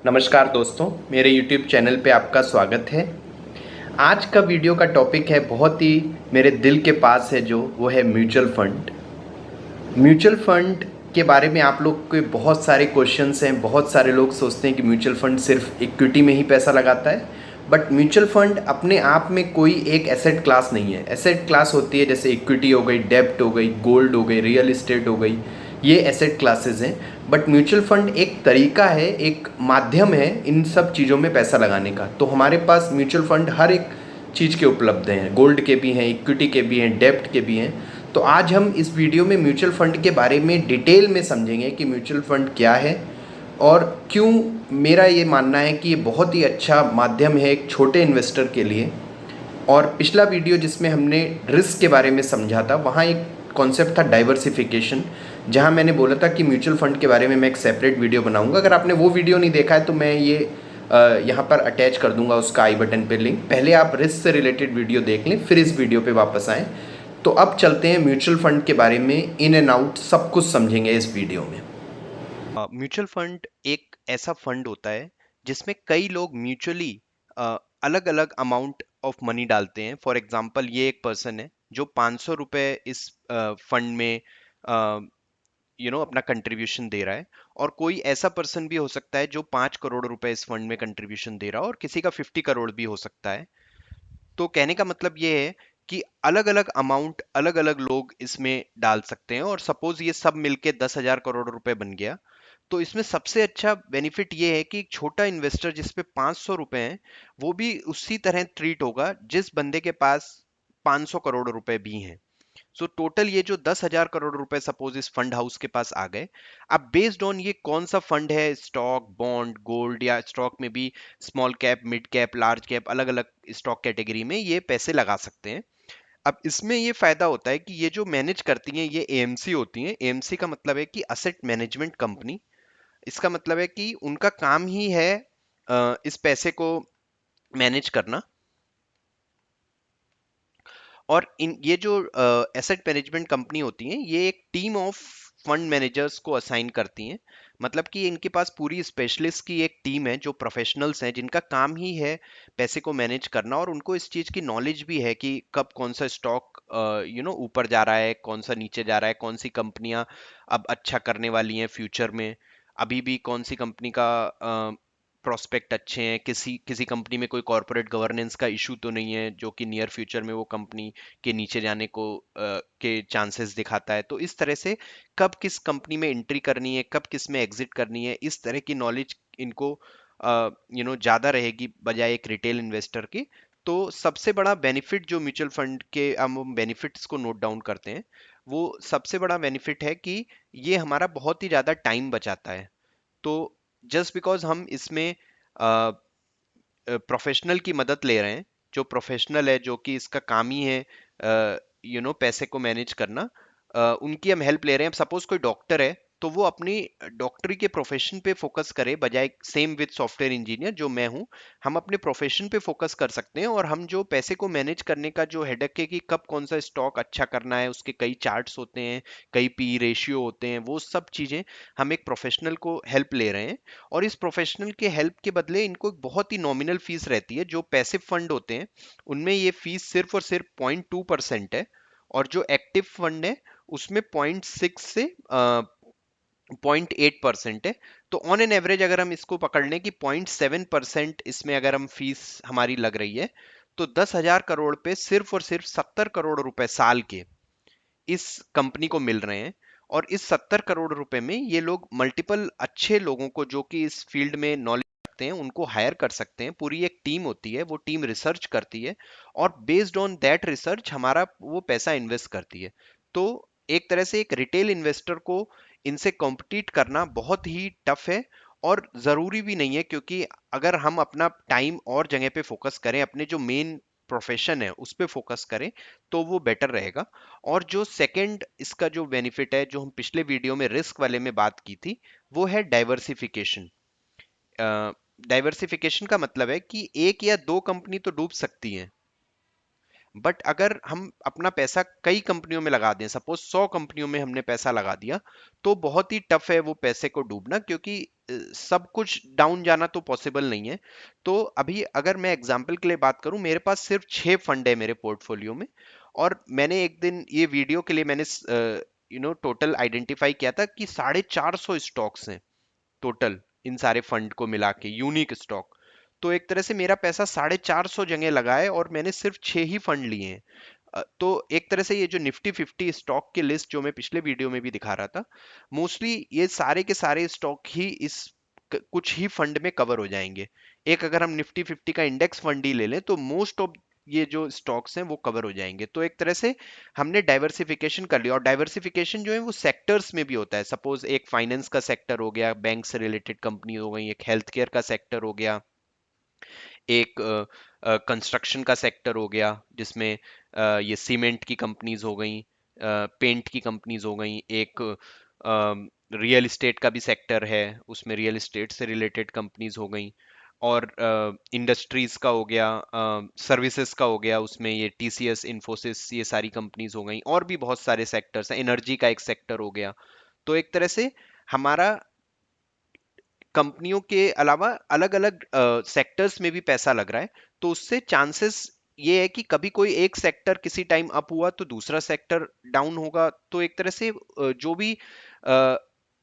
नमस्कार दोस्तों, मेरे YouTube चैनल पे आपका स्वागत है। आज का वीडियो का टॉपिक है बहुत ही मेरे दिल के पास है, जो वो है म्यूचुअल फंड। म्यूचुअल फंड के बारे में आप लोग के बहुत सारे क्वेश्चंस हैं। बहुत सारे लोग सोचते हैं कि म्यूचुअल फंड सिर्फ इक्विटी में ही पैसा लगाता है, बट म्यूचुअल फंड अपने आप में कोई एक एसेट क्लास नहीं है। एसेट क्लास होती है जैसे इक्विटी हो गई, डेब्ट हो गई, गोल्ड हो गई, रियल इस्टेट हो गई, ये एसेट क्लासेस हैं। बट म्यूचुअल फंड एक तरीका है, एक माध्यम है इन सब चीज़ों में पैसा लगाने का। तो हमारे पास म्यूचुअल फंड हर एक चीज़ के उपलब्ध हैं, गोल्ड के भी हैं, इक्विटी के भी हैं, डेब्ट के भी हैं। तो आज हम इस वीडियो में म्यूचुअल फंड के बारे में डिटेल में समझेंगे कि म्यूचुअल फंड क्या है और क्यों मेरा ये मानना है कि ये बहुत ही अच्छा माध्यम है एक छोटे इन्वेस्टर के लिए। और पिछला वीडियो जिसमें हमने रिस्क के बारे में समझा था, वहाँ एक कॉन्सेप्ट था डाइवर्सिफिकेशन, जहाँ मैंने बोला था कि म्यूचुअल फंड के बारे में मैं एक सेपरेट वीडियो बनाऊंगा। अगर आपने वो वीडियो नहीं देखा है तो मैं ये यहाँ पर अटैच कर दूंगा उसका आई बटन पे लिंक। पहले आप रिस्क से रिलेटेड वीडियो देख लें, फिर इस वीडियो पे वापस आएँ। तो अब चलते हैं म्यूचुअल फंड के बारे में, इन एंड आउट सब कुछ समझेंगे इस वीडियो में। म्यूचुअल फंड एक ऐसा फंड होता है जिसमें कई लोग म्यूचुअली अलग अलग अमाउंट ऑफ मनी डालते हैं। फॉर एग्जांपल, ये एक पर्सन है जो 500 रुपए इस फंड में अपना कंट्रीब्यूशन दे रहा है। और कोई ऐसा पर्सन भी हो सकता है जो 5 करोड़ रुपए इस फंड में कंट्रीब्यूशन दे रहा है, और किसी का 50 करोड़ भी हो सकता है। तो कहने का मतलब ये है कि अलग अलग अमाउंट अलग अलग लोग इसमें डाल सकते हैं। और सपोज ये सब मिलके 10,000 करोड़ रुपए बन गया, तो इसमें सबसे अच्छा बेनिफिट ये है कि एक छोटा इन्वेस्टर जिसपे 500 रुपए हैं, वो भी उसी तरह ट्रीट होगा जिस बंदे के पास 500 करोड़ रुपए भी हैं। सो टोटल ये जो 10,000 करोड़ रुपए सपोज इस फंड हाउस के पास आ गए, अब बेस्ड ऑन ये कौन सा फंड है, स्टॉक, बॉन्ड, गोल्ड, या स्टॉक में भी small cap, mid cap, large cap, अलग अलग स्टॉक कैटेगरी में ये पैसे लगा सकते हैं। अब इसमें ये फायदा होता है कि ये जो मैनेज करती हैं ये एएमसी होती हैं। एएमसी का मतलब है कि असेट मैनेजमेंट कंपनी। इसका मतलब है कि उनका काम ही है इस पैसे को मैनेज करना। और इन ये जो एसेट मैनेजमेंट कंपनी होती हैं, ये एक टीम ऑफ फंड मैनेजर्स को असाइन करती हैं। मतलब कि इनके पास पूरी स्पेशलिस्ट की एक टीम है जो प्रोफेशनल्स हैं, जिनका काम ही है पैसे को मैनेज करना। और उनको इस चीज़ की नॉलेज भी है कि कब कौन सा स्टॉक ऊपर जा रहा है, कौन सा नीचे जा रहा है, कौन सी कंपनियां अब अच्छा करने वाली हैं फ्यूचर में, अभी भी कौन सी कंपनी का प्रोस्पेक्ट अच्छे हैं, किसी किसी कंपनी में कोई कॉर्पोरेट गवर्नेंस का इशू तो नहीं है जो कि नियर फ्यूचर में वो कंपनी के नीचे जाने को के चांसेस दिखाता है। तो इस तरह से कब किस कंपनी में एंट्री करनी है, कब किस में एग्जिट करनी है, इस तरह की नॉलेज इनको ज़्यादा रहेगी बजाय एक रिटेल इन्वेस्टर की। तो सबसे बड़ा बेनिफिट जो म्यूचुअल फंड के, हम बेनिफिट्स को नोट डाउन करते हैं, वो सबसे बड़ा बेनिफिट है कि ये हमारा बहुत ही ज़्यादा टाइम बचाता है। तो जस्ट बिकॉज हम इसमें प्रोफेशनल की मदद ले रहे हैं, जो प्रोफेशनल है, जो कि इसका काम ही है पैसे को मैनेज करना, उनकी हम हेल्प ले रहे हैं। सपोज कोई डॉक्टर है, तो वो अपनी डॉक्टरी के प्रोफेशन पे फोकस करे, बजाय सेम विद सॉफ्टवेयर इंजीनियर जो मैं हूँ, हम अपने प्रोफेशन पे फोकस कर सकते हैं। और हम जो पैसे को मैनेज करने का जो हेडेक है कि कब कौन सा स्टॉक अच्छा करना है, उसके कई चार्ट्स होते हैं, कई पी रेशियो होते हैं, वो सब चीज़ें हम एक प्रोफेशनल को हेल्प ले रहे हैं। और इस प्रोफेशनल के हेल्प के बदले इनको एक बहुत ही नॉमिनल फीस रहती है। जो पैसिव फंड होते हैं उनमें ये फीस सिर्फ और सिर्फ 0.2% है, और जो एक्टिव फंड है उसमें 0.6 से 0.8% है। तो ऑन एन एवरेज अगर हम इसको पकड़ लें कि 0.7% इसमें अगर हम फीस हमारी लग रही है, तो 10,000 करोड़ पे सिर्फ और सिर्फ 70 करोड़ रुपए साल के इस कंपनी को मिल रहे हैं। और इस 70 करोड़ रुपए में ये लोग मल्टीपल अच्छे लोगों को, जो कि इस फील्ड में नॉलेज रखते हैं, उनको हायर कर सकते हैं। पूरी एक टीम होती है, वो टीम रिसर्च करती है, और बेस्ड ऑन दैट रिसर्च हमारा वो पैसा इन्वेस्ट करती है। तो एक तरह से एक रिटेल इन्वेस्टर को इनसे कॉम्पिटिट करना बहुत ही टफ है। और ज़रूरी भी नहीं है, क्योंकि अगर हम अपना टाइम और जगह पे फोकस करें, अपने जो मेन प्रोफेशन है उस पे फोकस करें, तो वो बेटर रहेगा। और जो सेकंड इसका जो बेनिफिट है, जो हम पिछले वीडियो में रिस्क वाले में बात की थी, वो है डाइवर्सिफिकेशन। डाइवर्सिफिकेशन का मतलब है कि एक या दो कंपनी तो डूब सकती हैं, बट अगर हम अपना पैसा कई कंपनियों में लगा दें, सपोज 100 कंपनियों में हमने पैसा लगा दिया, तो बहुत ही टफ है वो पैसे को डूबना। क्योंकि सब कुछ डाउन जाना तो पॉसिबल नहीं है। तो अभी अगर मैं एग्जांपल के लिए बात करूं, मेरे पास सिर्फ 6 फंड है मेरे पोर्टफोलियो में, और मैंने एक दिन ये वीडियो के लिए मैंने टोटल आइडेंटिफाई किया था कि 450 स्टॉक्स हैं टोटल, इन सारे फंड को मिला के यूनिक स्टॉक। तो एक तरह से मेरा पैसा 450 जगह लगा है और मैंने सिर्फ 6 ही फंड लिए हैं। तो एक तरह से ये जो निफ्टी 50 स्टॉक की लिस्ट जो मैं पिछले वीडियो में भी दिखा रहा था, मोस्टली ये सारे के सारे स्टॉक ही इस कुछ ही फंड में कवर हो जाएंगे। एक अगर हम निफ्टी 50 का इंडेक्स फंड ही ले लें तो मोस्ट ऑफ ये जो स्टॉक्स हैं वो कवर हो जाएंगे। तो एक तरह से हमने डाइवर्सिफिकेशन कर लिया, और डाइवर्सिफिकेशन जो है वो सेक्टर्स में भी होता है। सपोज एक फाइनेंस का सेक्टर हो गया, बैंक से रिलेटेड कंपनी हो गई, एक हेल्थ केयर का सेक्टर हो गया, एक कंस्ट्रक्शन का सेक्टर हो गया जिसमें ये सीमेंट की कंपनीज हो गई, पेंट की कंपनीज हो गई, एक रियल एस्टेट का भी सेक्टर है, उसमें रियल एस्टेट से रिलेटेड कंपनीज हो गई, और इंडस्ट्रीज का हो गया, सर्विसेज का हो गया, उसमें ये टीसीएस, इन्फोसिस, ये सारी कंपनीज हो गई, और भी बहुत सारे सेक्टर्स हैं, एनर्जी का एक सेक्टर हो गया। तो एक तरह से हमारा कंपनियों के अलावा अलग अलग सेक्टर्स में भी पैसा लग रहा है। तो उससे चांसेस ये है कि कभी कोई एक सेक्टर किसी टाइम अप हुआ तो दूसरा सेक्टर डाउन होगा। तो एक तरह से जो भी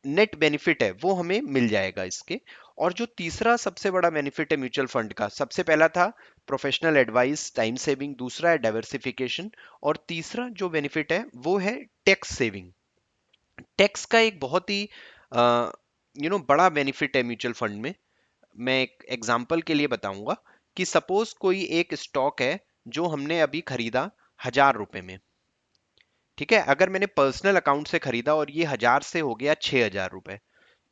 नेट बेनिफिट है वो हमें मिल जाएगा इसके। और जो तीसरा सबसे बड़ा बेनिफिट है म्यूचुअल फंड का, सबसे पहला था प्रोफेशनल एडवाइस, टाइम सेविंग, दूसरा है डाइवर्सिफिकेशन, और तीसरा जो बेनिफिट है वो है टैक्स सेविंग। टैक्स का एक बहुत ही बड़ा बेनिफिट है म्यूचुअल फंड में। मैं एक एग्जांपल के लिए बताऊंगा कि सपोज कोई एक स्टॉक है जो हमने अभी खरीदा 1000 रुपए में। ठीक है, अगर मैंने पर्सनल अकाउंट से खरीदा और ये 1000 से हो गया 6000 रुपए,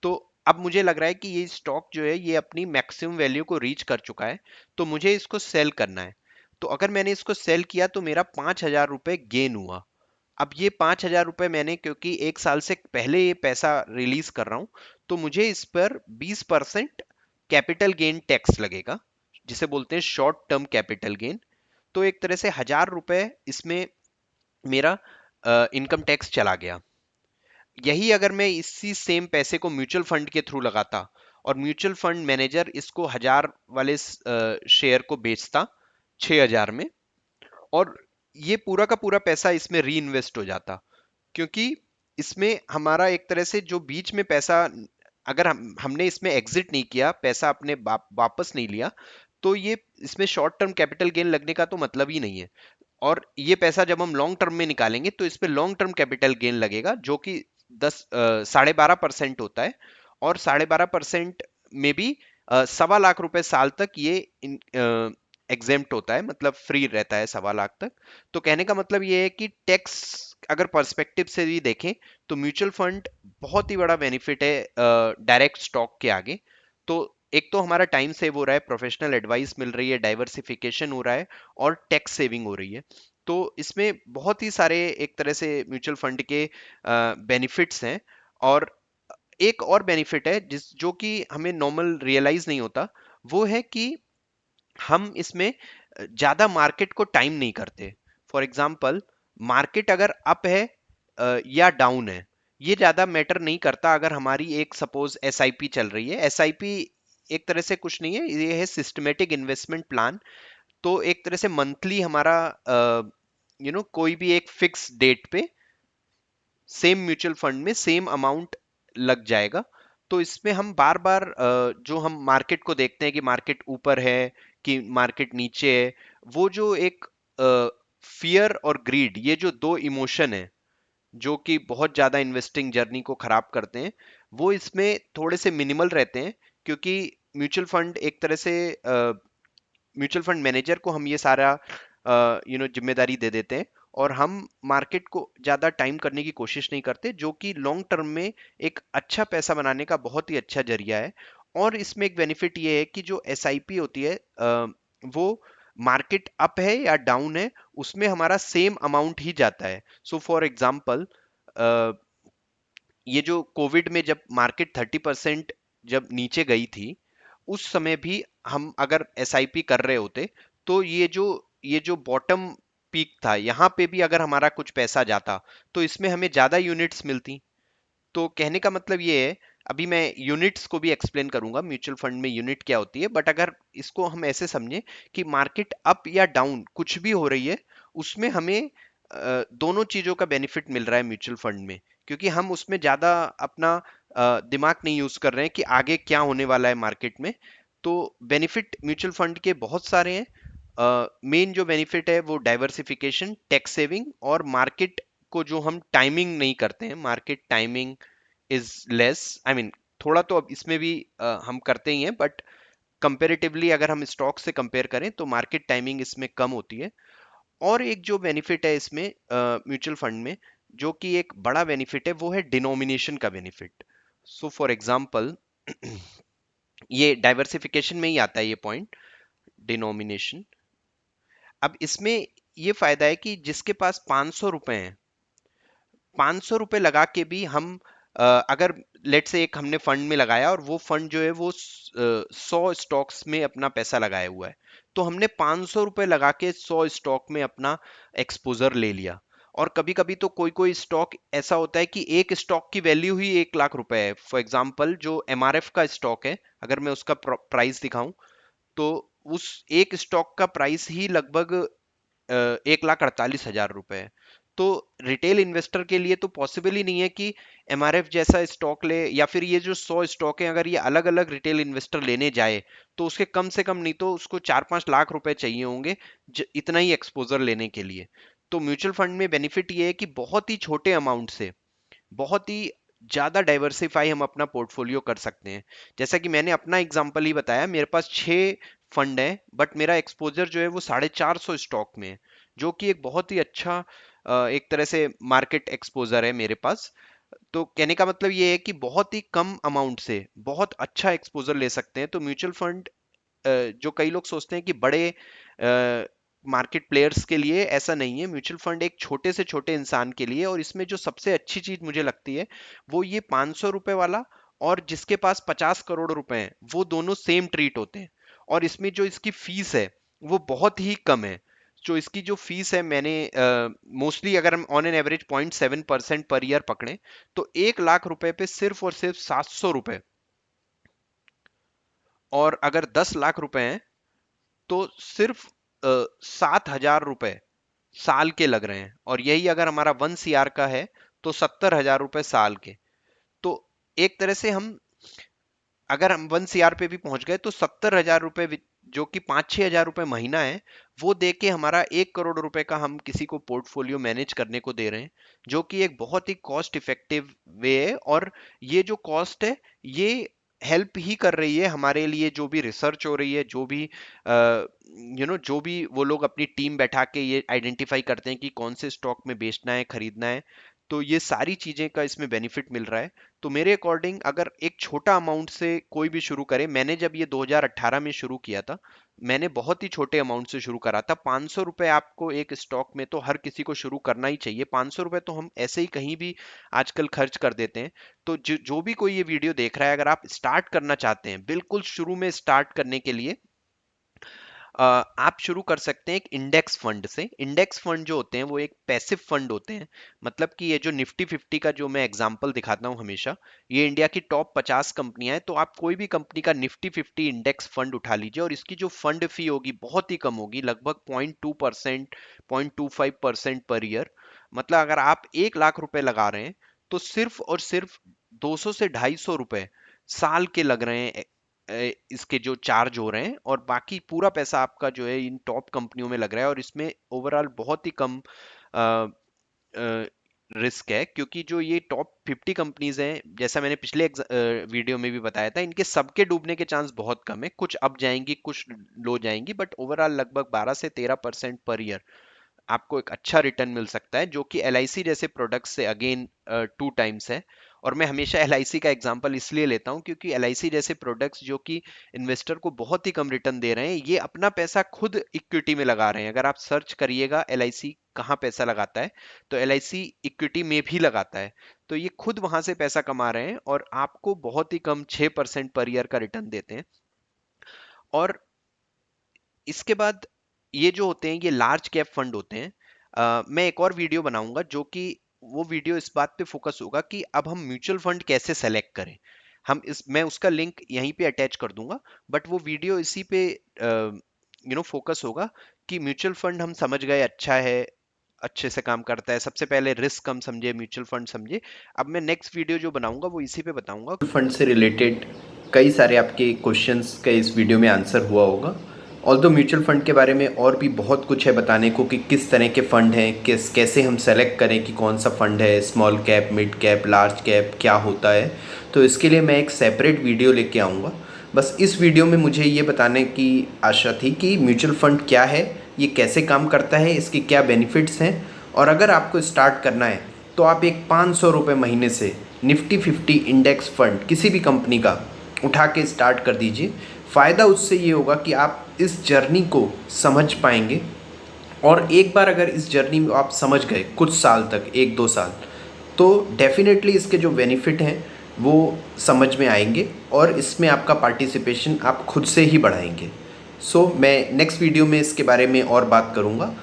तो अब मुझे लग रहा है कि ये स्टॉक जो है ये अपनी मैक्सिमम वैल्यू को रीच कर चुका है, तो मुझे इसको सेल करना है। तो अगर मैंने इसको सेल किया तो मेरा 5000 रुपए गेन हुआ। अब ये 5000 रुपए मैंने, क्योंकि 1 साल से पहले ये पैसा रिलीज कर रहा हूं, तो मुझे इस पर 20% कैपिटल गेन टैक्स लगेगा, जिसे बोलते हैं शॉर्ट टर्म कैपिटल गेन। तो एक तरह से 1000 रुपए इसमें मेरा इनकम टैक्स चला गया। यही अगर मैं इसी सेम पैसे को म्यूचुअल फंड के थ्रू लगाता और म्यूचुअल फंड मैनेजर इसको 1000 वाले शेयर को बेचता 6000 में, और ये पूरा का पूरा पैसा इसमें री इन्वेस्ट हो जाता, क्योंकि इसमें हमारा एक तरह से जो बीच में पैसा, अगर हमने इसमें एग्जिट नहीं किया, पैसा अपने वापस नहीं लिया, तो ये इसमें शॉर्ट टर्म कैपिटल गेन लगने का तो मतलब ही नहीं है। और ये पैसा जब हम लॉन्ग टर्म में निकालेंगे तो इस पे लॉन्ग टर्म कैपिटल गेन लगेगा, जो कि 12.5% होता है। और 12.5% में भी 1.25 लाख रुपए साल तक ये एग्जेम्प्ट होता है, मतलब फ्री रहता है 1.25 लाख तक। तो कहने का मतलब ये है कि टैक्स अगर पर्सपेक्टिव से भी देखें तो म्यूचुअल फंड बहुत ही बड़ा बेनिफिट है डायरेक्ट स्टॉक के आगे। तो एक तो हमारा टाइम सेव हो रहा है, प्रोफेशनल एडवाइस मिल रही है, डाइवर्सिफिकेशन हो रहा है, और टैक्स सेविंग हो रही है। तो इसमें बहुत ही सारे एक तरह से म्यूचुअल फंड के बेनिफिट्स हैं। और एक और बेनिफिट है जिस जो कि हमें नॉर्मल रियलाइज नहीं होता, वो है कि हम इसमें ज्यादा मार्केट को टाइम नहीं करते। फॉर एग्जाम्पल, मार्केट अगर अप है या डाउन है, ये ज्यादा मैटर नहीं करता। अगर हमारी एक सपोज एसआईपी चल रही है, एसआईपी एक तरह से कुछ नहीं है, ये है सिस्टमेटिक इन्वेस्टमेंट प्लान। तो एक तरह से मंथली हमारा कोई भी एक फिक्स डेट पे सेम म्यूचुअल फंड में सेम अमाउंट लग जाएगा। तो इसमें हम बार बार जो हम मार्केट को देखते हैं कि मार्केट ऊपर है कि मार्केट नीचे है, वो जो एक फियर और ग्रीड, ये जो दो इमोशन है जो कि बहुत ज्यादा इन्वेस्टिंग जर्नी को खराब करते हैं, वो इसमें थोड़े से मिनिमल रहते हैं। क्योंकि म्यूचुअल फंड एक तरह से म्यूचुअल फंड मैनेजर को हम ये सारा जिम्मेदारी दे देते हैं, और हम मार्केट को ज़्यादा टाइम करने की कोशिश नहीं करते, जो कि लॉन्ग टर्म में एक अच्छा पैसा बनाने का बहुत ही अच्छा जरिया है। और इसमें एक बेनिफिट ये है कि जो एसआईपी होती है वो मार्केट अप है या डाउन है उसमें हमारा सेम अमाउंट ही जाता है। सो फॉर एग्जाम्पल, ये जो कोविड में जब मार्केट 30% जब नीचे गई थी, उस समय भी हम अगर एसआईपी कर रहे होते तो ये जो बॉटम पीक था, यहाँ पे भी अगर हमारा कुछ पैसा जाता तो इसमें हमें ज्यादा यूनिट्स मिलती। तो कहने का मतलब ये है, अभी मैं यूनिट्स को भी एक्सप्लेन करूंगा म्यूचुअल फंड में यूनिट क्या होती है, बट अगर इसको हम ऐसे समझें कि मार्केट अप या डाउन कुछ भी हो रही है, उसमें हमें दोनों चीजों का बेनिफिट मिल रहा है म्यूचुअल फंड में, क्योंकि हम उसमें ज्यादा अपना दिमाग नहीं यूज कर रहे हैं कि आगे क्या होने वाला है मार्केट में। तो बेनिफिट म्यूचुअल फंड के बहुत सारे हैं। मेन जो बेनिफिट है वो डाइवर्सिफिकेशन, टैक्स सेविंग, और मार्केट को जो हम टाइमिंग नहीं करते हैं, market timing is less, I mean थोड़ा तो अब इसमें भी हम करते ही हैं, बट कंपेरेटिवली अगर हम स्टॉक से कंपेयर करें तो मार्केट टाइमिंग इसमें कम होती है। और एक जो बेनिफिट है इसमें म्यूचुअल फंड में, जो कि एक बड़ा बेनिफिट है, वो है डिनोमिनेशन का बेनिफिट। सो फॉर एग्जांपल, ये डाइवर्सिफिकेशन में ही आता है ये पॉइंट, डिनोमिनेशन। अब इसमें ये फायदा है कि जिसके पास 500 रुपए हैं, 500 रुपए लगा के भी हम अगर लेट से एक हमने फंड में लगाया और वो फंड जो है वो 100 स्टॉक्स में अपना पैसा लगाया हुआ है, तो हमने 500 रुपए लगा के 100 स्टॉक में अपना एक्सपोजर ले लिया। और कभी कभी तो कोई कोई स्टॉक ऐसा होता है कि एक स्टॉक की वैल्यू ही 1 लाख रुपए है। फॉर एग्जाम्पल जो एमआरएफ का स्टॉक है, अगर मैं उसका प्राइस दिखाऊं, तो उस एक स्टॉक का प्राइस ही लगभग 1,48,000 रुपए है। तो रिटेल इन्वेस्टर के लिए तो पॉसिबल ही नहीं है कि एमआरएफ जैसा स्टॉक ले, या फिर ये जो 100 स्टॉक है अगर ये अलग अलग रिटेल इन्वेस्टर लेने जाए, तो उसके कम से कम नहीं तो उसको 4-5 लाख रुपए चाहिए होंगे इतना ही एक्सपोजर लेने के लिए। तो म्यूचुअल फंड में बेनिफिट ये है कि बहुत ही छोटे अमाउंट से बहुत ही ज्यादा डाइवर्सिफाई हम अपना पोर्टफोलियो कर सकते हैं। जैसा कि मैंने अपना एग्जांपल ही बताया, मेरे पास 6 फंड है, बट मेरा एक्सपोजर जो है वो 450 स्टॉक में है, जो कि एक बहुत ही अच्छा एक तरह से मार्केट एक्सपोजर है मेरे पास। तो कहने का मतलब ये है कि बहुत ही कम अमाउंट से बहुत अच्छा एक्सपोजर ले सकते हैं। तो म्यूचुअल फंड, जो कई लोग सोचते हैं कि बड़े मार्केट प्लेयर्स के लिए, ऐसा नहीं है। म्यूचुअल फंड एक छोटे से छोटे इंसान के लिए, और इसमें जो सबसे अच्छी चीज मुझे लगती है वो ये 500 रुपए वाला और जिसके पास 50 करोड़ रुपए हैं, वो दोनों सेम ट्रीट होते हैं। और इसमें जो इसकी फीस है वो बहुत ही कम है। जो इसकी जो फीस है, मैंने मोस्टली अगर हम on an average 0.7% per year पकड़े, तो 1 लाख रुपए पे सिर्फ और सिर्फ 700 रुपए, और अगर 10 लाख रुपए हैं तो सिर्फ 7,000 रुपए साल के लग रहे हैं। और यही अगर हमारा 1 CR का है तो 70,000 रुपए साल के। तो एक तरह से हम, अगर हम 1 CR पे भी पहुंच गए तो 70,000 रुपए, जो कि 5-6 हजार रुपए महीना है, वो दे के हमारा 1 करोड़ रुपए का हम किसी को पोर्टफोलियो मैनेज करने को दे रहे हैं, जो कि एक बहुत ही कॉस्ट इफेक्टिव वे है। और ये जो कॉस्ट है, ये हेल्प ही कर रही है हमारे लिए, जो भी रिसर्च हो रही है, जो भी जो भी वो लोग अपनी टीम बैठा के ये आइडेंटिफाई करते हैं कि कौन से स्टॉक में बेचना है, खरीदना है। तो ये सारी चीजें का इसमें बेनिफिट मिल रहा है। तो मेरे अकॉर्डिंग अगर एक छोटा अमाउंट से कोई भी शुरू करे, मैंने जब ये 2018 में शुरू किया था, मैंने बहुत ही छोटे अमाउंट से शुरू करा था। 500 रुपए आपको एक स्टॉक में तो हर किसी को शुरू करना ही चाहिए। 500 रुपए तो हम ऐसे ही कहीं भी आजकल खर्च कर देते हैं। तो जो भी कोई ये वीडियो देख रहा है, अगर आप स्टार्ट करना चाहते हैं, बिल्कुल शुरू में स्टार्ट करने के लिए आप शुरू कर सकते हैं एक इंडेक्स फंड से। इंडेक्स फंड जो होते हैं वो एक पैसिव फंड होते हैं। मतलब कि ये जो निफ्टी 50 का जो मैं एग्जांपल दिखाता हूँ हमेशा, ये इंडिया की टॉप 50 कंपनियां हैं, तो आप कोई भी कंपनी का निफ्टी 50 इंडेक्स फंड उठा लीजिए, और इसकी जो फंड फी होगी बहुत ही कम होगी, लगभग 0.2%, 0.25% पर ईयर। मतलब अगर आप 1 लाख रुपए लगा रहे हैं, तो सिर्फ और सिर्फ 200 से 250 रुपए साल के लग रहे हैं, इसके जो चार्ज हो रहे हैं, और बाकी पूरा पैसा आपका जो है इन टॉप कंपनियों में लग रहा है। और इसमें ओवरऑल बहुत ही कम रिस्क है, क्योंकि जो ये टॉप 50 कंपनीज हैं, जैसा मैंने पिछले वीडियो में भी बताया था, इनके सबके डूबने के चांस बहुत कम है। कुछ अप जाएंगी, कुछ लो जाएंगी, बट ओवरऑल लगभग 12 से 13% पर ईयर आपको एक अच्छा रिटर्न मिल सकता है, जो कि एलआईसी जैसे प्रोडक्ट से अगेन 2 टाइम्स है। और मैं हमेशा एलआईसी का एग्जांपल इसलिए लेता हूं क्योंकि एलआईसी जैसे प्रोडक्ट्स जो कि इन्वेस्टर को बहुत ही कम रिटर्न दे रहे हैं, ये अपना पैसा खुद इक्विटी में लगा रहे हैं। अगर आप सर्च करिएगा एलआईसी कहाँ पैसा लगाता है, तो एलआईसी इक्विटी में भी लगाता है। तो ये खुद वहां से पैसा कमा रहे हैं और आपको बहुत ही कम 6% पर ईयर का रिटर्न देते हैं। और इसके बाद ये जो होते हैं ये लार्ज कैप फंड होते हैं। मैं एक और वीडियो बनाऊंगा जो कि वो वीडियो इस बात पे फोकस होगा कि अब हम म्यूचुअल फंड कैसे सेलेक्ट करें। मैं उसका लिंक यहीं पे अटैच कर दूंगा, बट वो वीडियो इसी पे फोकस होगा कि म्यूचुअल फंड हम समझ गए अच्छा है, अच्छे से काम करता है, सबसे पहले रिस्क हम समझे, म्यूचुअल फंड समझे। अब मैं नेक्स्ट वीडियो जो बनाऊंगा वो इसी पे बताऊंगा। फंड से रिलेटेड कई सारे आपके क्वेश्चंस का इस वीडियो में आंसर हुआ होगा। ऑल्दो म्यूचुअल फंड के बारे में और भी बहुत कुछ है बताने को कि किस तरह के फ़ंड हैं, कैसे हम सेलेक्ट करें कि कौन सा फ़ंड है, small cap, mid cap, large cap क्या होता है। तो इसके लिए मैं एक सेपरेट वीडियो लेके आऊँगा। बस इस वीडियो में मुझे ये बताने की आशा थी कि म्यूचुअल फ़ंड क्या है, ये कैसे काम करता है, इसके क्या बेनिफिट्स हैं, और अगर आपको स्टार्ट करना है तो आप एक 500 रुपये महीने से निफ्टी 50 इंडेक्स फंड किसी भी कंपनी का उठा के स्टार्ट कर दीजिए। फ़ायदा उससे ये होगा कि आप इस जर्नी को समझ पाएंगे, और एक बार अगर इस जर्नी में आप समझ गए कुछ साल तक, 1-2 साल, तो डेफिनेटली इसके जो बेनिफिट हैं वो समझ में आएंगे, और इसमें आपका पार्टिसिपेशन आप खुद से ही बढ़ाएंगे। मैं नेक्स्ट वीडियो में इसके बारे में और बात करूँगा।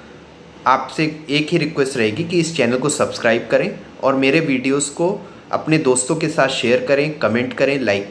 आपसे एक ही रिक्वेस्ट रहेगी कि इस चैनल को सब्सक्राइब करें और मेरे वीडियोस को अपने दोस्तों के साथ शेयर करें, कमेंट करें, लाइक